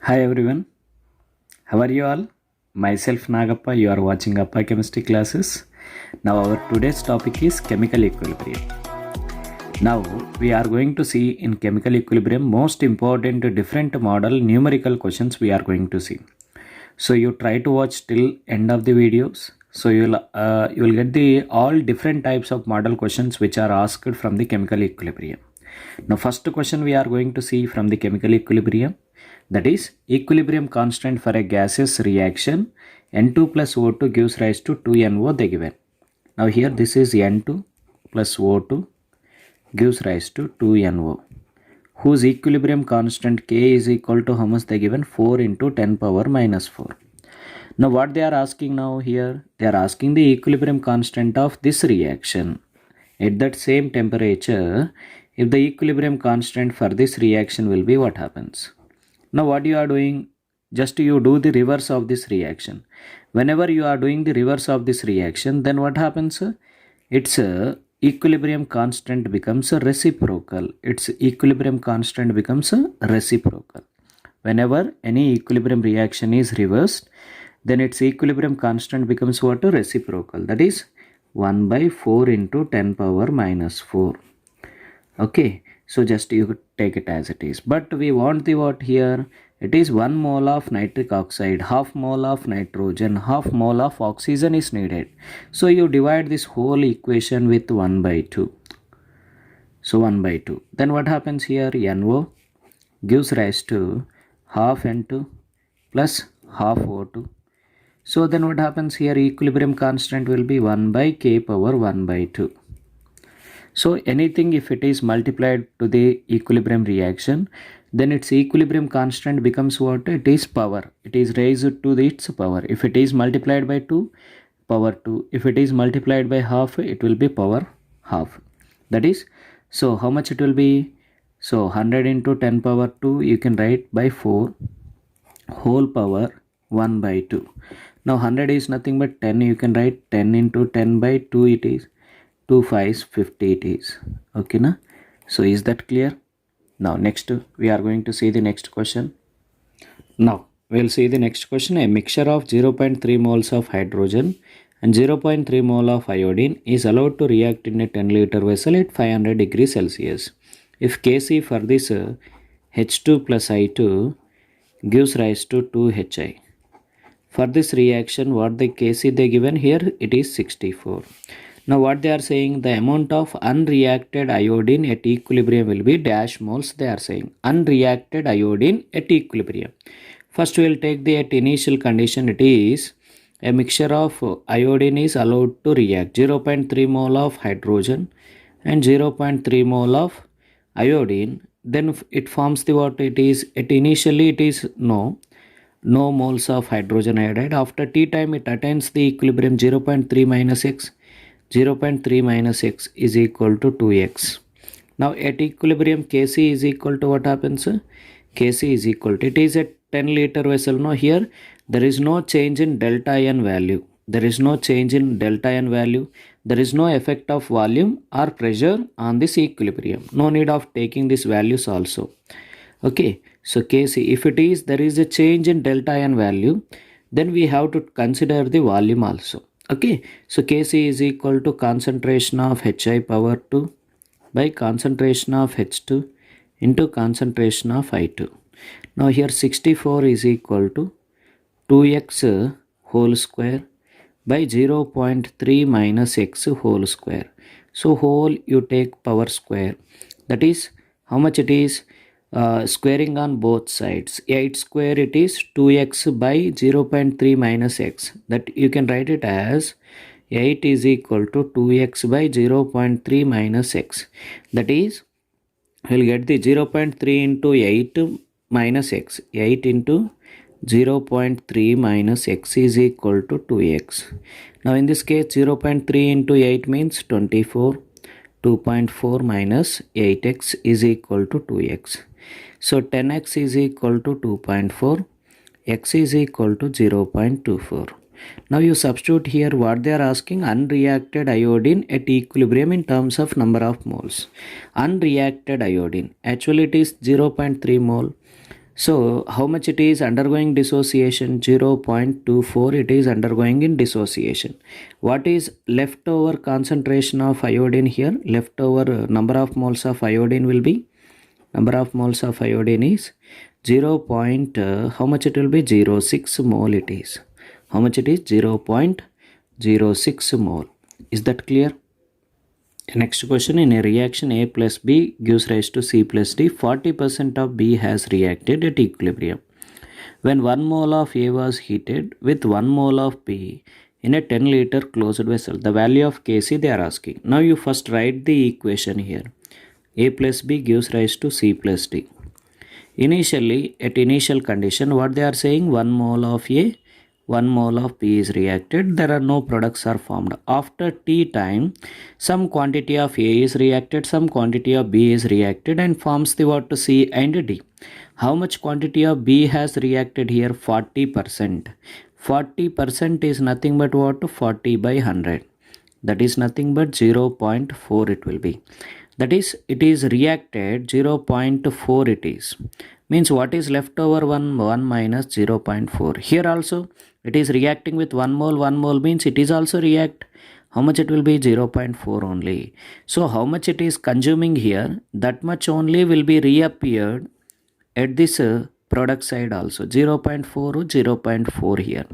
Hi everyone, how are you all? Myself Nagappa, you are watching Appa Chemistry classes. Now our today's topic is chemical equilibrium. Now we are going to see in chemical equilibrium most important different model numerical questions we are going to see. So you try to watch till end of the videos. So you will get the all different types of model questions which are asked from the chemical equilibrium. Now first question we are going to see from the chemical equilibrium, that is equilibrium constant for a gaseous reaction N2 plus O2 gives rise to 2NO they given. Now here this is N2 plus O2 gives rise to 2NO whose equilibrium constant K is equal to how much they given 4 into 10 power minus 4. Now what they are asking now here, they are asking the equilibrium constant of this reaction at that same temperature. If the equilibrium constant for this reaction will be, what happens? Now what you are doing, just you do the reverse of this reaction. Whenever you are doing the reverse of this reaction, then what happens? Its equilibrium constant becomes a reciprocal. Its equilibrium constant becomes a reciprocal. Whenever any equilibrium reaction is reversed, then its equilibrium constant becomes what? A reciprocal. That is 1 by 4 into 10 power minus 4. Okay, so just you take it as it is. But we want the what here? It is 1 mole of nitric oxide, half mole of nitrogen, half mole of oxygen is needed. So you divide this whole equation with 1 by 2. So 1 by 2. Then what happens here? NO gives rise to half N2 plus half O2. So then what happens here? Equilibrium constant will be 1 by K power 1 by 2. So anything if it is multiplied to the equilibrium reaction, then its equilibrium constant becomes what? It is power. It is raised to its power. If it is multiplied by 2, power 2. If it is multiplied by half, it will be power half. That is, so how much it will be? So 100 into 10 power 2, you can write by 4 whole power 1 by 2. Now 100 is nothing but 10. You can write 10 into 10 by 2 it is. 2 5s 50 it is. Okay na? So is that clear? Now next we are going to see the next question. Now we'll see the next question. A mixture of 0.3 moles of hydrogen and 0.3 mole of iodine is allowed to react in a 10 liter vessel at 500 degrees Celsius. If Kc for this H2 plus I2 gives rise to 2Hi. For this reaction, what the Kc they given here, it is 64. Now what they are saying, the amount of unreacted iodine at equilibrium will be dash moles. They are saying unreacted iodine at equilibrium. First we will take the at initial condition. It is a mixture of iodine is allowed to react 0.3 mole of hydrogen and 0.3 mole of iodine. Then it forms the what it is. At initially it is no moles of hydrogen iodide. After T time it attains the equilibrium 0.3 minus x. 0.3 minus x is equal to 2x. Now at equilibrium Kc is equal to what happens? Kc is equal to, it is a 10 liter vessel. Now here there is no change in delta n value. There is no change in delta n value. There is no effect of volume or pressure on this equilibrium. No need of taking these values also. Okay, so Kc, if it is there is a change in delta n value, then we have to consider the volume also. Okay, so Kc is equal to concentration of Hi power 2 by concentration of H2 into concentration of I2. Now here 64 is equal to 2x whole square by 0.3 minus x whole square. So whole you take power square. That is how much it is? Squaring on both sides. 8 square it is 2x by 0.3 minus x. That you can write it as 8 is equal to 2x by 0.3 minus x. That is, we'll get the 0.3 into 8 minus x. 8 into 0.3 minus x is equal to 2x. Now in this case 0.3 into 8 means 24. 2.4 minus 8x is equal to 2x. So 10x is equal to 2.4, x is equal to 0.24. Now you substitute here what they are asking, unreacted iodine at equilibrium in terms of number of moles. Unreacted iodine, actually it is 0.3 mole. So how much it is undergoing dissociation? 0.24 it is undergoing in dissociation. What is leftover concentration of iodine here? Leftover number of moles of iodine will be, number of moles of iodine is 0. How much it will be? 0.6 mole it is. How much it is? 0.06 mole. Is that clear? Next question, in a reaction A plus B gives rise to C plus D, 40% of B has reacted at equilibrium. When 1 mole of A was heated with 1 mole of B in a 10 liter closed vessel, the value of Kc they are asking. Now you first write the equation here. A plus B gives rise to C plus D. Initially, at initial condition, what they are saying, 1 mole of A, 1 mole of B is reacted, there are no products are formed. After T time, some quantity of A is reacted, some quantity of B is reacted and forms the what to C and D. How much quantity of B has reacted here? 40%. 40% is nothing but what? 40 by 100. That is nothing but 0.4 it will be. That is, it is reacted 0.4 it is. Means what is left over? 1 minus 0.4. Here also it is reacting with 1 mole means it is also react. How much it will be? 0.4 only. So how much it is consuming here? That much only will be reappeared at this product side also. 0.4, 0.4 here.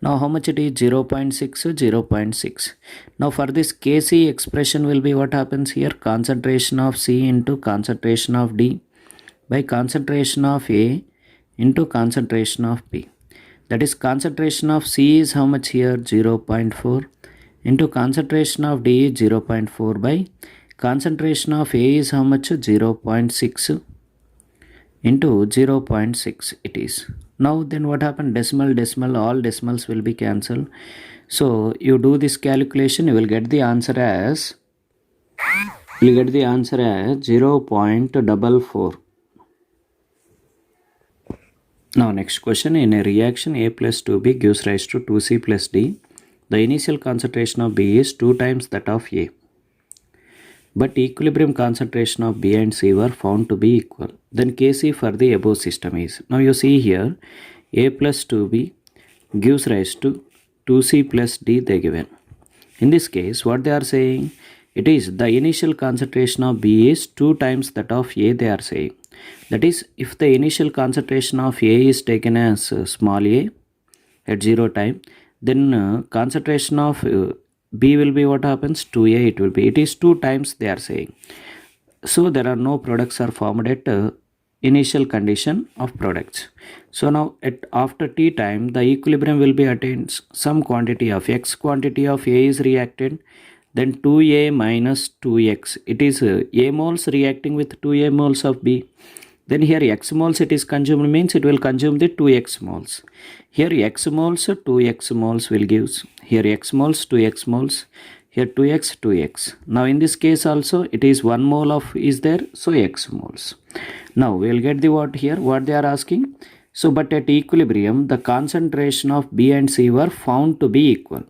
Now how much it is? 0.6, 0.6. Now for this Kc expression will be what happens here? Concentration of C into concentration of D by concentration of A into concentration of B. That is, concentration of C is how much here? 0.4 into concentration of D is 0.4 by concentration of A is how much? 0.6 into 0.6 it is. Now then what happened? Decimal, all decimals will be cancelled. So you do this calculation, you will get the answer as 0.44. Now next question, in a reaction A plus 2B gives rise to 2C plus D. The initial concentration of B is 2 times that of A. But equilibrium concentration of B and C were found to be equal. Then Kc for the above system is. Now you see here, A plus 2B gives rise to 2C plus D they given. In this case, what they are saying? It is the initial concentration of B is 2 times that of A they are saying. That is, if the initial concentration of A is taken as small a at 0 time, then concentration of B will be what happens? 2A it will be. It is 2 times they are saying. So there are no products are formed at initial condition of products. So now after T time, the equilibrium will be attained. Some quantity of X quantity of A is reacted. Then 2A minus 2X. It is A moles reacting with 2A moles of B. Then here X moles it is consumed means it will consume the 2X moles. Here X moles, 2X moles will give. Here X moles, 2X moles. Here 2X, 2X. Now in this case also it is 1 mole of is there. So X moles. Now we will get the what here. What they are asking. So but at equilibrium the concentration of B and C were found to be equal.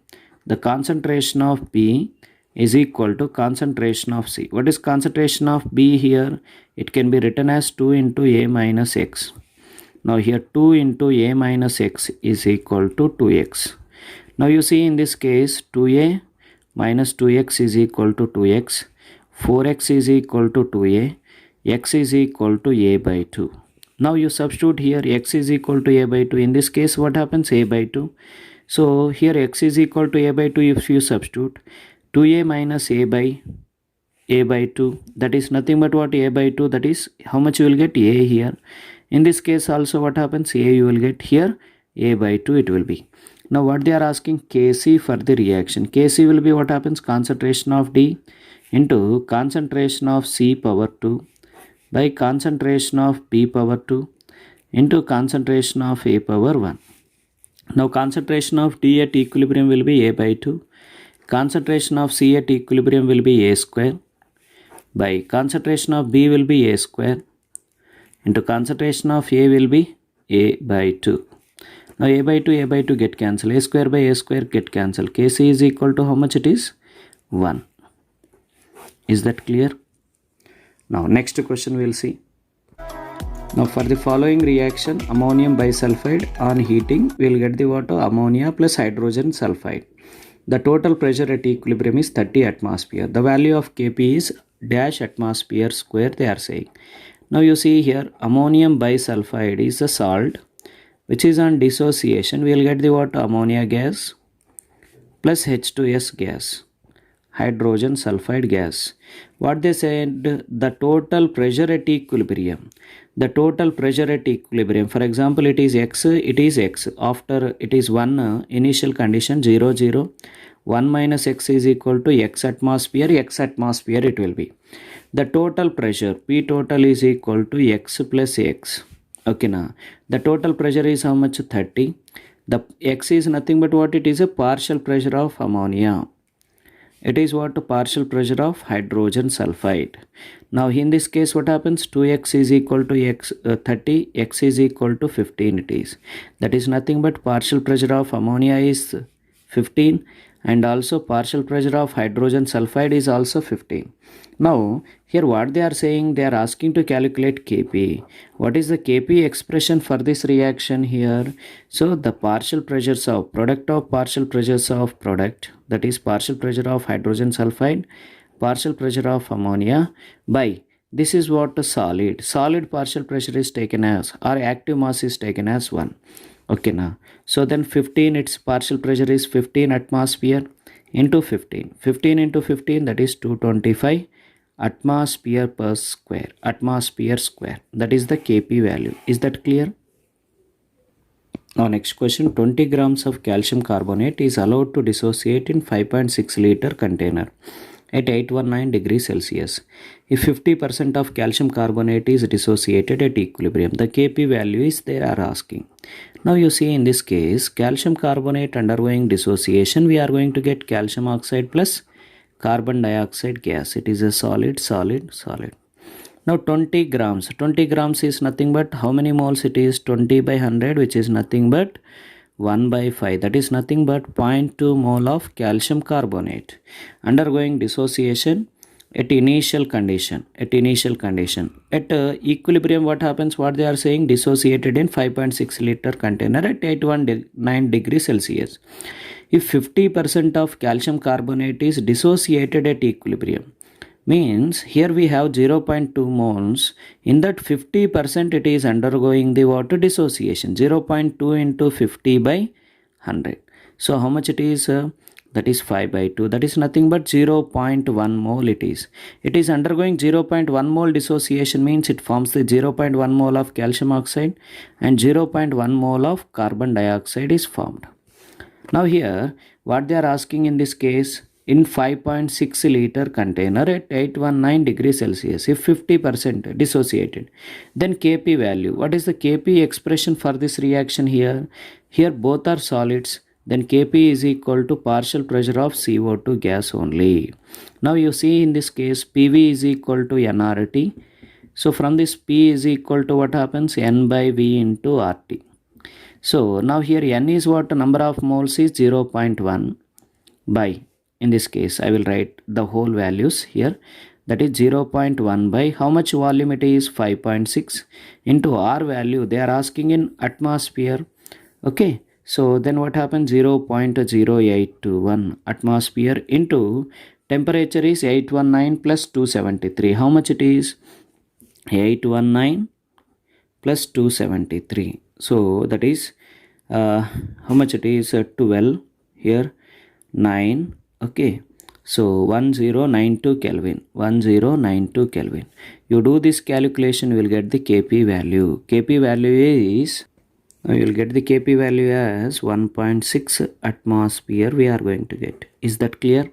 The concentration of B is equal to concentration of C. What is concentration of B here? It can be written as 2 into A minus X. Now here 2 into A minus X is equal to 2X. Now you see in this case 2A minus 2X is equal to 2X. 4X is equal to 2A. X is equal to A by 2. Now you substitute here X is equal to A by 2. In this case what happens? A by 2. So here X is equal to A by 2 if you substitute. 2A minus A by 2, that is nothing but what? A by 2, that is how much you will get? A here. In this case also what happens? A you will get here, A by 2 it will be. Now what they are asking? Kc for the reaction. Kc will be what happens? Concentration of D into concentration of C power 2 by concentration of B power 2 into concentration of A power 1. Now concentration of D at equilibrium will be A by 2. Concentration of C at equilibrium will be A square by concentration of B will be A square into concentration of A will be A by 2. Now A by 2 get cancelled. A square by A square get cancelled. Kc is equal to how much it is? 1. Is that clear? Now next question we will see. Now for the following reaction, ammonium bisulfide on heating, we will get the water ammonia plus hydrogen sulfide. The total pressure at equilibrium is 30 atmosphere. The value of Kp is dash atmosphere square, they are saying. Now you see here ammonium bisulfide is a salt which is on dissociation. We will get the water ammonia gas plus H2S gas, hydrogen sulfide gas. What they said, the total pressure at equilibrium. The total pressure at equilibrium, for example, it is X, after it is 1 initial condition 0, 0, 1 minus X is equal to X atmosphere it will be. The total pressure, P total is equal to X plus X. Okay, now the total pressure is how much? 30. The X is nothing but what? It is a partial pressure of ammonia. It is what? Partial pressure of hydrogen sulfide. Now in this case what happens? 2x is equal to x 30, x is equal to 15 it is. That is nothing but partial pressure of ammonia is 15 and also partial pressure of hydrogen sulfide is also 15. Now here what they are saying, they are asking to calculate Kp. What is the Kp expression for this reaction here? So the partial pressures of product of partial pressures of product, that is partial pressure of hydrogen sulfide, partial pressure of ammonia by, this is what a solid partial pressure is taken as, or active mass is taken as 1. Okay, now so then 15, its partial pressure is 15 atmosphere into 15 into 15, that is 225 atmosphere per square, atmosphere square. That is the Kp value. Is that clear? Now next question, 20 grams of calcium carbonate is allowed to dissociate in 5.6 liter container at 819 degrees Celsius. If 50% of calcium carbonate is dissociated at equilibrium, the Kp value is they are asking. Now you see in this case, calcium carbonate undergoing dissociation, we are going to get calcium oxide plus carbon dioxide gas. It is a solid. Now 20 grams is nothing but how many moles it is? 20 by 100, which is nothing but 1 by 5, that is nothing but 0.2 mole of calcium carbonate undergoing dissociation at initial condition. At equilibrium what happens? What they are saying, dissociated in 5.6 liter container at 819 degrees Celsius. If 50% of calcium carbonate is dissociated at equilibrium, means here we have 0.2 moles. In that 50% it is undergoing the water dissociation. 0.2 into 50 by 100. So how much it is? That is 5 by 2. That is nothing but 0.1 mole it is. It is undergoing 0.1 mole dissociation, means it forms the 0.1 mole of calcium oxide and 0.1 mole of carbon dioxide is formed. Now here what they are asking in this case, in 5.6 liter container at 819 degrees Celsius, if 50% dissociated, then Kp value. What is the Kp expression for this reaction here? Here both are solids, then Kp is equal to partial pressure of CO2 gas only. Now you see in this case Pv is equal to nRT. So from this P is equal to what happens? N by V into RT. So now here N is what? Number of moles is 0.1 by, in this case I will write the whole values here, that is 0.1 by how much volume it is? 5.6 into R value they are asking in atmosphere. Okay, so then what happens? 0.0821 atmosphere into temperature is 819 plus 273. How much it is? 819 plus 273. So that is how much it is? 12 here, 9. Okay, so 1092 Kelvin. You do this calculation, you will get the Kp value. Kp value is, you will get the Kp value as 1.6 atmosphere we are going to get. Is that clear?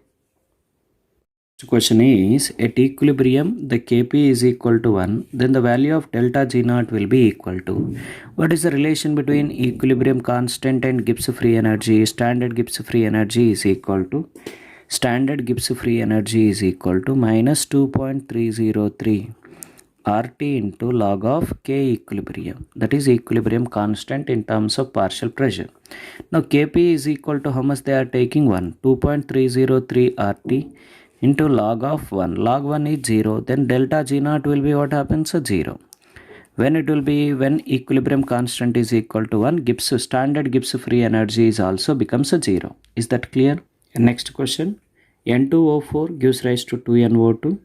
The question is, at equilibrium the Kp is equal to 1, then the value of delta G naught will be equal to, what is the relation between equilibrium constant and Gibbs free energy? Standard Gibbs free energy is equal to minus 2.303 RT into log of K equilibrium, that is equilibrium constant in terms of partial pressure. Now Kp is equal to how much they are taking? 1, 2.303 RT into log of 1. Log 1 is 0, then delta G naught will be what happens? 0. When it will be, when equilibrium constant is equal to 1, Gibbs standard Gibbs free energy is also becomes a 0. Is that clear? Next question. N2O4 gives rise to 2NO2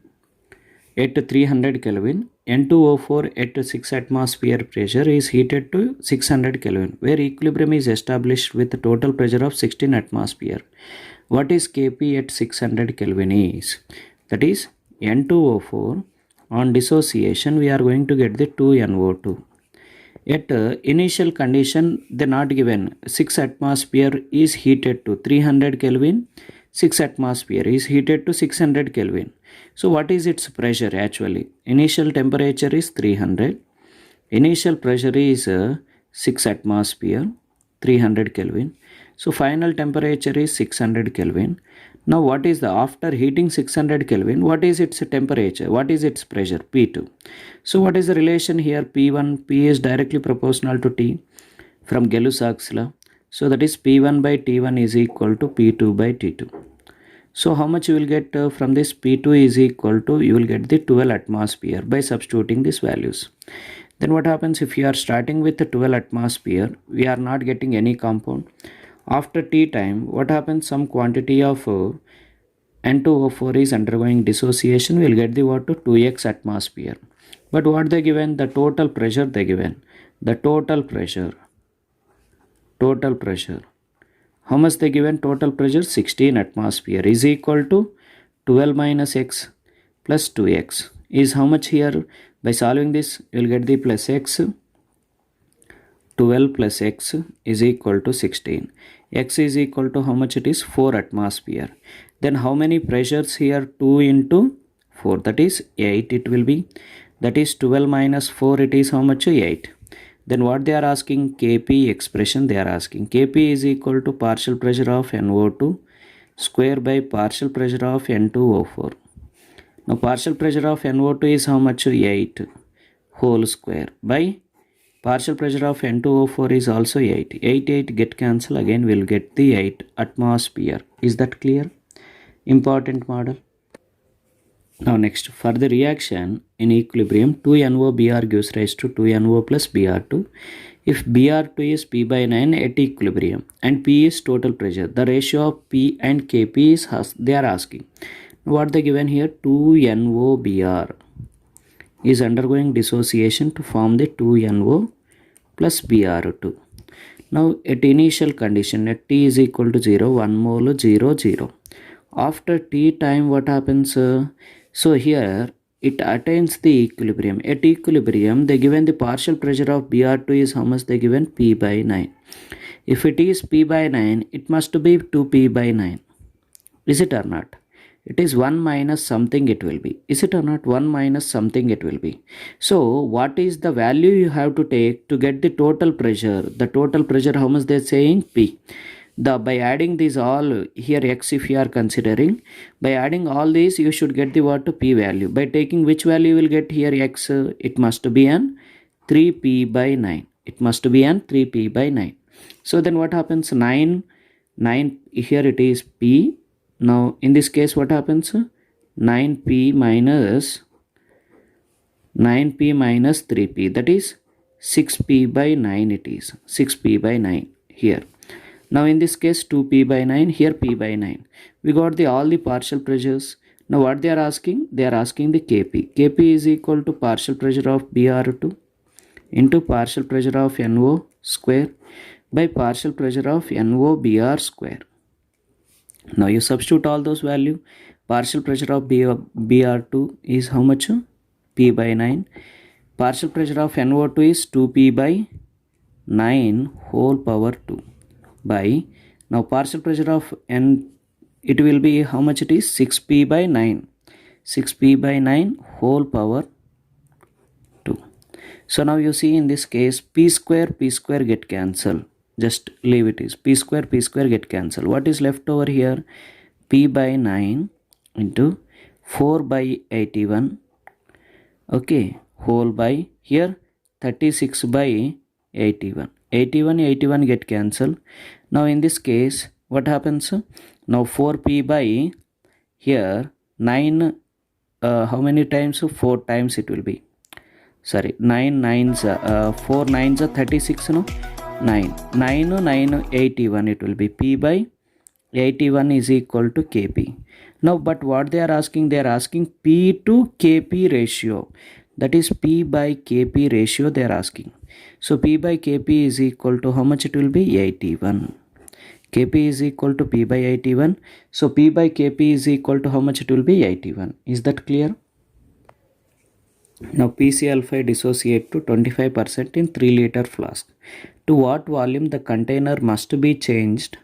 at 300 Kelvin. N2O4 at 6 atmosphere pressure is heated to 600 Kelvin, where equilibrium is established with a total pressure of 16 atmosphere. What is Kp at 600 Kelvin is? That is N2O4 on dissociation we are going to get the 2NO2. At initial condition they not given. 6 atmosphere is heated to 300 Kelvin. 6 atmosphere is heated to 600 Kelvin. So what is its pressure actually? Initial temperature is 300. Initial pressure is 6 atmosphere, 300 Kelvin. So final temperature is 600 Kelvin. Now what is the, after heating 600 Kelvin, what is its temperature? What is its pressure? P2. So what is the relation here? P1, P is directly proportional to T from Gay-Lussac's law. So that is P1 by T1 is equal to P2 by T2. So how much you will get from this? P2 is equal to, you will get the 12 atmosphere by substituting these values. Then what happens if you are starting with the 12 atmosphere, we are not getting any compound. After T time, what happens? Some quantity of N2O4 is undergoing dissociation, we will get the what to 2x atmosphere. But what they given? The total pressure they given. The total pressure. How much they given? Total pressure 16 atmosphere is equal to 12 minus x plus 2x is how much here? By solving this, you will get the plus x. 12 plus x is equal to 16. X is equal to how much it is? 4 atmosphere. Then how many pressures here? 2 into 4, that is 8 it will be. That is 12 minus 4, it is how much? 8. Then what they are asking? Kp expression they are asking. Kp is equal to partial pressure of NO2 square by partial pressure of N2O4. Now partial pressure of NO2 is how much? 8 whole square by partial pressure of N2O4 is also 8. 8 get cancel, again we will get the 8 atmosphere. Is that clear? Important model. Now next, for the reaction in equilibrium, 2NO-Br gives rise to 2NO plus Br2. If Br2 is P by 9 at equilibrium and P is total pressure, the ratio of P and Kp is, they are asking. What they given here? 2NO-Br is undergoing dissociation to form the 2NO plus Br2. Now at initial condition, at T is equal to 0, 1 mole 0, 0. After T time what happens? So here it attains the equilibrium. At equilibrium they given the partial pressure of Br2 is how much? They given P by 9. If it is P by 9, it must be 2P by 9. Is it or not? It is 1 minus something it will be. Is it or not? 1 minus something it will be. So what is the value you have to take to get the total pressure? The total pressure, how much they are saying? P. By adding these all here, x if you are considering, by adding all these you should get the what to P value. By taking which value you will get here x? It must be an 3P by 9. It must be an 3P by 9. So then what happens? 9 here it is P. Now in this case what happens? 9P minus 3P, that is 6P by 9 it is. 6P by 9 here. Now in this case 2P by 9, here P by 9. We got all the partial pressures. Now what they are asking? They are asking the Kp. Kp is equal to partial pressure of Br2 into partial pressure of NO square by partial pressure of NO-Br square. Now you substitute all those value. Partial pressure of Br2 is how much? P by 9. Partial pressure of NO2 is 2P by 9 whole power 2 by, now partial pressure of N, it will be how much it is? 6P by 9. 6P by 9 whole power 2. So now you see in this case P square get cancel. Just leave it is P square get cancel. What is left over here? P by 9 into 4 by 81. Okay, whole by here 36 by 81. 81 get cancel. Now in this case what happens? Now 4P by here 9, how many times? 4 times it will be. sorry 9 nines 4 nines 36 no 9 9 9 81, it will be P by 81 is equal to Kp. Now but what they are asking, they are asking P to Kp ratio, that is P by Kp ratio they are asking. So P by Kp is equal to how much, it will be 81. Kp is equal to P by 81. So P by Kp is equal to how much, it will be 81. Is that clear? Now PCl5 dissociate to 25% in 3 liter flask. To what volume the container must be changed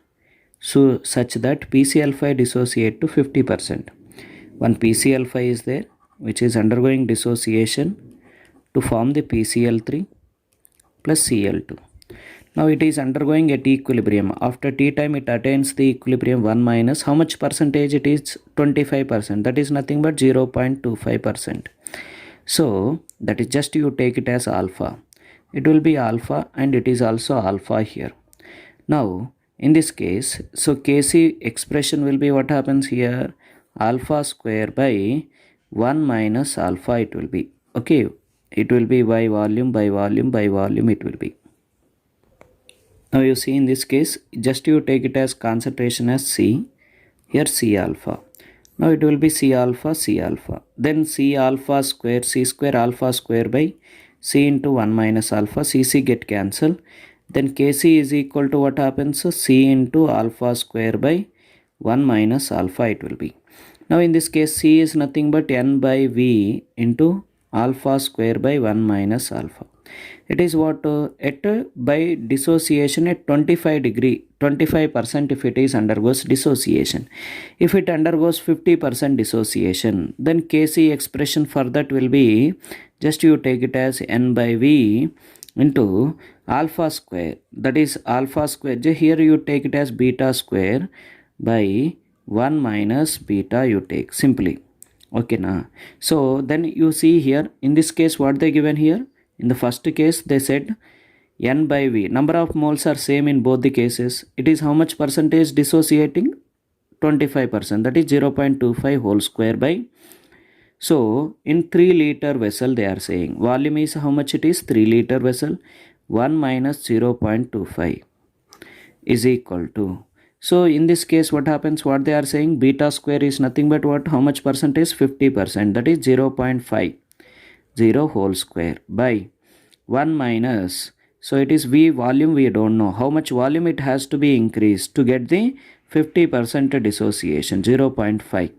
so such that PCl5 dissociate to 50%? One PCl5 is there which is undergoing dissociation to form the PCl3 plus Cl2. Now it is undergoing at equilibrium. After T time it attains the equilibrium 1 minus how much percentage, it is 25%, that is nothing but 0.25%. So that is just you take it as alpha. It will be alpha and it is also alpha here. Now in this case, so Kc expression will be what happens here, alpha square by 1 minus alpha it will be. Okay, it will be by volume by volume by volume it will be. Now you see in this case, just you take it as concentration as C, here C alpha. Now it will be C alpha, C alpha. Then C alpha square, C square alpha square by C into 1 minus alpha, Cc get cancelled. Then Kc is equal to what happens, C into alpha square by 1 minus alpha it will be. Now in this case C is nothing but N by V into alpha square by 1 minus alpha. It is what at by dissociation at 25% if it is undergoes dissociation. If it undergoes 50% dissociation, then Kc expression for that will be just you take it as N by V into alpha square, that is alpha square, here you take it as beta square by 1 minus beta you take simply. Okay na. So then you see here in this case what they given here. In the first case they said N by V, number of moles are same in both the cases. It is how much percentage dissociating? 25%, that is 0.25 whole square by. So in 3 liter vessel they are saying volume is how much, it is 3 liter vessel, 1 minus 0.25 is equal to. So in this case what happens, what they are saying, beta square is nothing but what, how much percentage, 50%, that is 0.50 whole square by 1 minus, so it is V volume, we don't know how much volume it has to be increased to get the 50% dissociation, 0.5.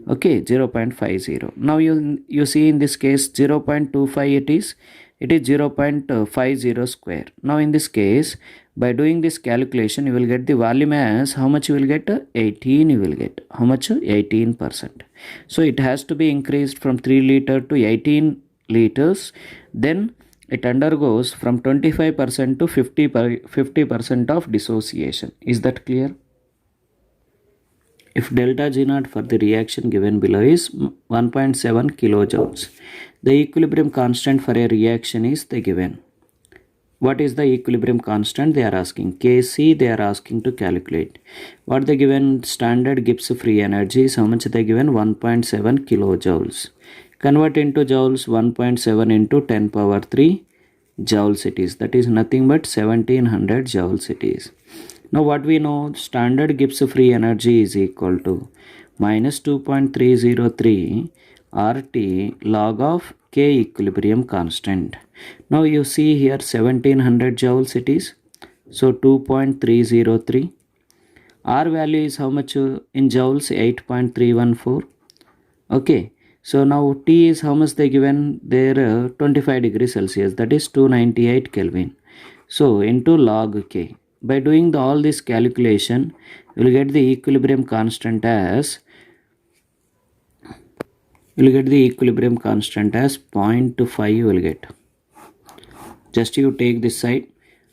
Okay, 0.50. Now you see in this case 0.25 it is 0.50 square. Now in this case by doing this calculation you will get the volume as how much, you will get 18, you will get how much, 18%. So it has to be increased from 3 liter to 18 liters, then it undergoes from 25% to 50% of dissociation. Is that clear? If delta G naught for the reaction given below is 1.7 kilojoules, the equilibrium constant for a reaction is the given. What is the equilibrium constant they are asking? Kc they are asking to calculate. What they given, standard Gibbs free energy is how much they given, 1.7 kilojoules. Convert into joules, 1.7 into 10 power 3 joules it is, that is nothing but 1700 joules it is. Now what we know, standard Gibbs free energy is equal to minus 2.303 RT log of K equilibrium constant. Now you see here 1700 joules it is, so 2.303. R value is how much in joules, 8.314. Okay, so now T is how much they given there, 25 degrees Celsius, that is 298 Kelvin. So into log K. By doing all this calculation you will get the equilibrium constant as 0.5 you will get. Just you take this side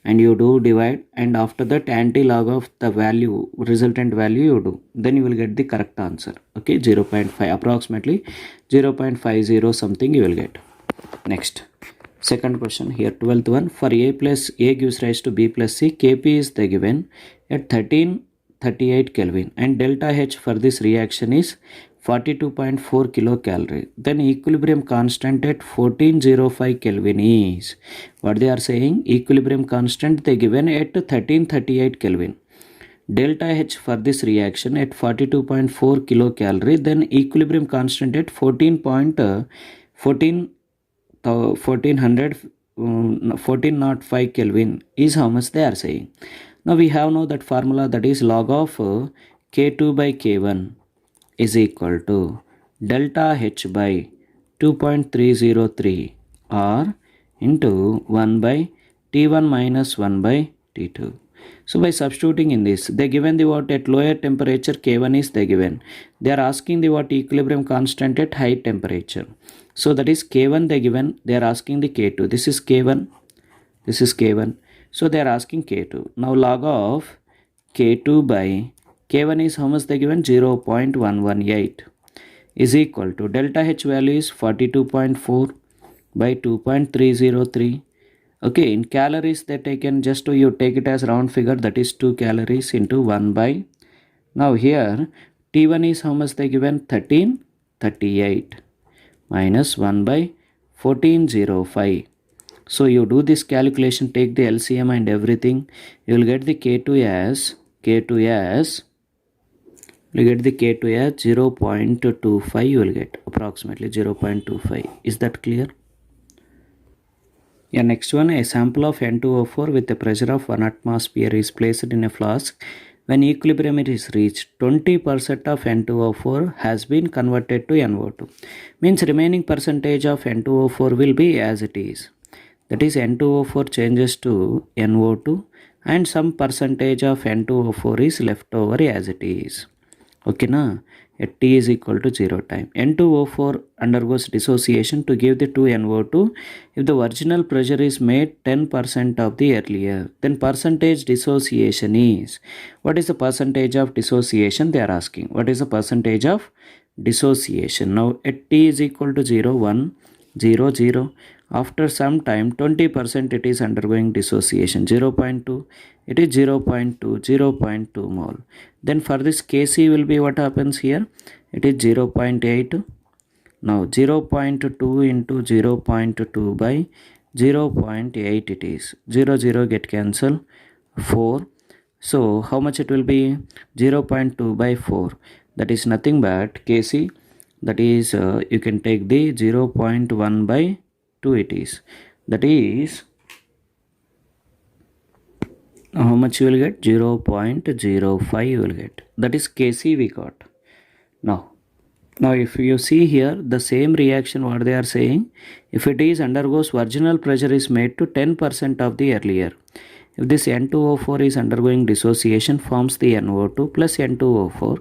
and you do divide, and after that anti-log of the value, resultant value you do, then you will get the correct answer. Okay, 0.5, approximately 0.50 something you will get. Next, second question here, 12th one. For A plus A gives rise to B plus C, Kp is the given at 1338 Kelvin and delta H for this reaction is 42.4 kilocalorie. Then equilibrium constant at 1405 Kelvin is, what they are saying, equilibrium constant they given at 1338 Kelvin. Delta H for this reaction at 42.4 kilocalorie, then equilibrium constant at 1405 Kelvin is how much they are saying. Now we have now that formula, that is log of K2 by K1 is equal to delta H by 2.303 or into 1 by T1 minus 1 by T2. So by substituting in this, they given the what at lower temperature K1 is they given. They are asking the what equilibrium constant at high temperature. So that is K1 they given. They are asking the K2. This is K1. This is K1. So they are asking K2. Now log of K2 by K1 is how much they given? 0.118 is equal to delta H value is 42.4 by 2.303. Okay, in calories they taken, just to you take it as round figure, that is 2 calories into 1 by. Now here T1 is how much they given? 1338 minus 1 by 1405. So you do this calculation, take the LCM and everything, you will get the K2 as 0.25, you will get approximately 0.25. Is that clear? Yeah, next one, a sample of N2O4 with a pressure of 1 atmosphere is placed in a flask. When equilibrium is reached, 20% of N2O4 has been converted to NO2. Means remaining percentage of N2O4 will be as it is. That is N2O4 changes to NO2 and some percentage of N2O4 is left over as it is. Okay na? At T is equal to 0 time. N2O4 undergoes dissociation to give the 2NO2. If the original pressure is made 10% of the earlier, then percentage dissociation is, what is the percentage of dissociation they are asking? What is the percentage of dissociation? Now at T is equal to 0, 1, 0, 0. After some time 20% it is undergoing dissociation, 0.2, it is 0.2 mole. Then for this Kc will be what happens here, it is 0.8. Now 0.2 into 0.2 by 0.8 it is, 0 0 get cancelled, 4. So how much it will be? 0.2 by 4, that is nothing but Kc, that is you can take the 0.1 by 2 it is, that is how much you will get? 0.05 you will get, that is Kc we got. Now if you see here the same reaction, what they are saying, if it is undergoes virginal pressure is made to 10% of the earlier. If this N2O4 is undergoing dissociation, forms the NO2 plus N2O4.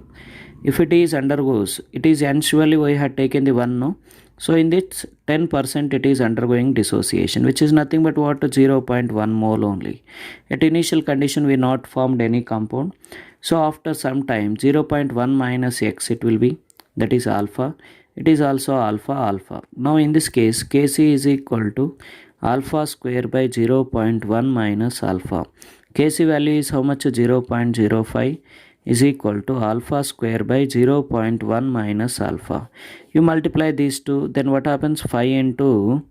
If it is undergoes, it is actually we had taken the 1, no? So in this 10% it is undergoing dissociation, which is nothing but what? 0.1 mole only. At initial condition we not formed any compound. So after some time 0.1 minus X it will be, that is alpha. It is also alpha. Now in this case Kc is equal to alpha square by 0.1 minus alpha. Kc value is how much? 0.05 is equal to alpha square by 0.1 minus alpha. You multiply these two, then what happens? 5 into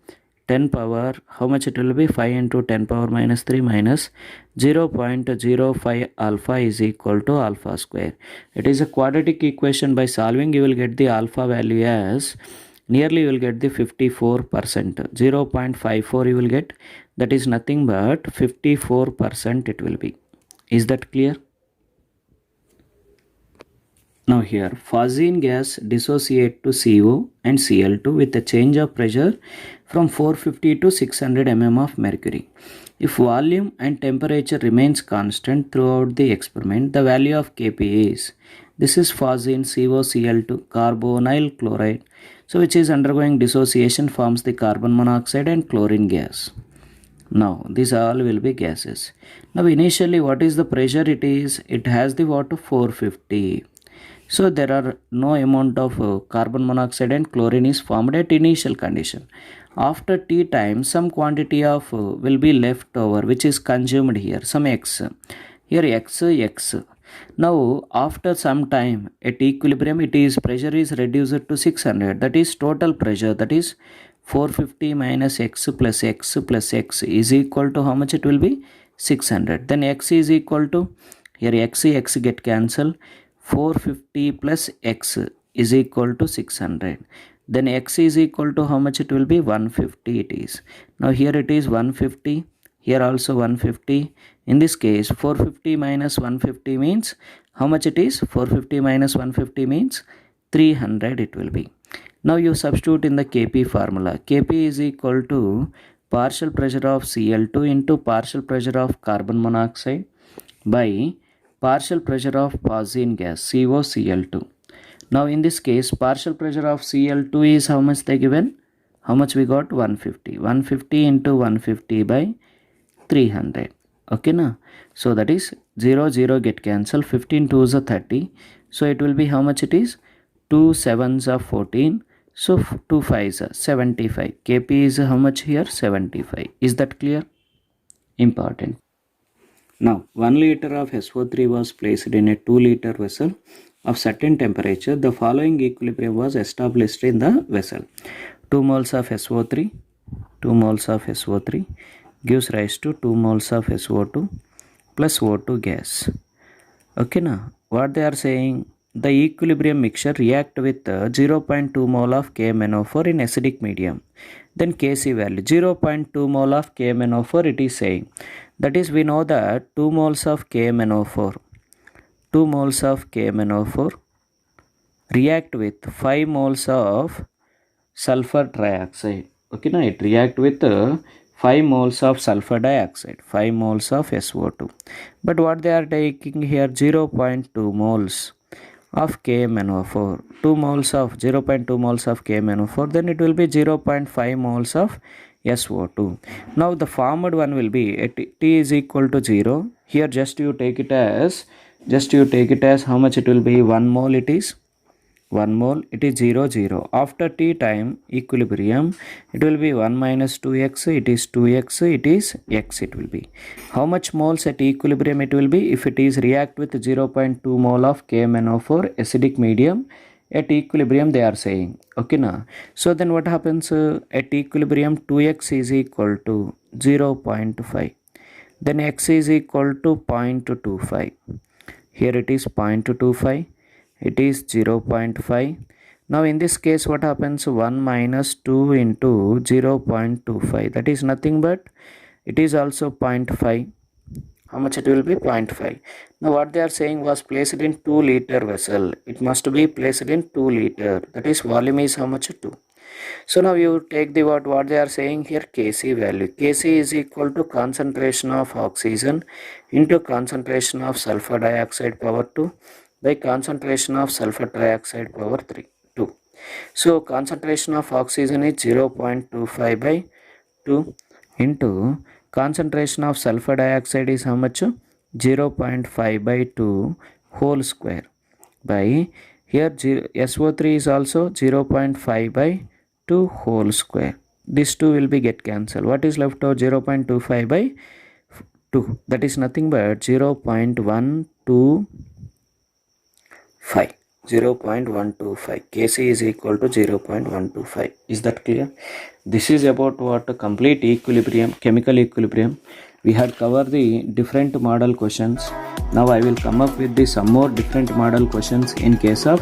10 power, how much it will be? 5 into 10 power minus 3 minus 0.05 alpha is equal to alpha square. It is a quadratic equation. By solving you will get the alpha value as nearly you will get the 54%. 0.54 you will get, that is nothing but 54% it will be. Is that clear? Now here phosgene gas dissociate to CO and Cl2 with a change of pressure from 450 to 600 mm of mercury. If volume and temperature remains constant throughout the experiment, the value of Kp is, this is phosgene COCl2 carbonyl chloride, so which is undergoing dissociation, forms the carbon monoxide and chlorine gas. Now these all will be gases. Now initially what is the pressure? It has the water 450. So there are no amount of carbon monoxide and chlorine is formed at initial condition. After T time some quantity of will be left over which is consumed here, some X. Here X. Now after some time at equilibrium, it is pressure is reduced to 600. That is total pressure, that is 450 minus x plus x plus x is equal to how much it will be? 600. Then x is equal to, here x get cancelled, 450 plus x is equal to 600. Then x is equal to how much it will be? 150 it is. Now here it is 150, here also 150. In this case 450 minus 150 means how much it is? 450 minus 150 means 300 it will be. Now you substitute in the Kp formula. Kp is equal to partial pressure of Cl2 into partial pressure of carbon monoxide by partial pressure of phosgene gas COCl2. Now in this case partial pressure of Cl2 is how much they given? How much we got? 150. 150 into 150 by 300. Okay na? So that is 0 get cancelled. 15 2s are 30. So it will be how much it is? 2 7s are 14. So 2 5s are 75. Kp is how much here? 75. Is that clear? Important. Now 1 liter of SO3 was placed in a 2 liter vessel of certain temperature. The following equilibrium was established in the vessel. 2 moles of SO3, 2 moles of SO3 gives rise to 2 moles of SO2 plus O2 gas. Okay now, what they are saying? The equilibrium mixture react with 0.2 mole of KMnO4 in acidic medium. Then Kc value 0.2 mole of KMnO4 it is saying. That is, we know that 2 moles of KMnO4 react with 5 moles of sulfur trioxide. Okay now, it react with 5 moles of sulfur dioxide, 5 moles of SO2. But what they are taking here? 0.2 moles of KMnO4, 2 moles of 0.2 moles of KMnO4, then it will be 0.5 moles of SO2. Now the formed one will be at T is equal to 0. Here just you take it as how much it will be? 1 mole it is. 1 mole, it is 0 0. After T time equilibrium, it will be 1 minus 2x, it is 2x, it is x it will be. How much moles at equilibrium it will be? If it is react with 0.2 mole of KMnO4 acidic medium at equilibrium they are saying. Okay na? So then what happens at equilibrium? 2x is equal to 0.5. Then x is equal to 0.25. Here it is 0.25. It is 0.5. Now in this case what happens? 1 minus 2 into 0.25, that is nothing but it is also 0.5. How much it will be? 0.5. Now what they are saying was placed in 2 liter vessel. It must be placed in 2 liter. That is volume is how much? 2. So now you take the what they are saying here? Kc value. Kc is equal to concentration of oxygen into concentration of sulfur dioxide power 2 by concentration of sulfur trioxide power 2. So concentration of oxygen is 0.25 by 2 into concentration of sulfur dioxide is how much? 0.5 by 2 whole square by here SO3 is also 0.5 by 2 whole square. This 2 will be get cancelled. What is left out? 0.25 by 2. That is nothing but 0.125. 0.125. Kc is equal to 0.125. Is that clear? This is about what? Complete equilibrium, chemical equilibrium. We had covered the different model questions. Now I will come up with some more different model questions in case of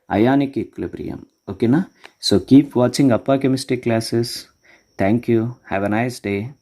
ionic equilibrium. Okay na? So keep watching Appa Chemistry classes. Thank you. Have a nice day.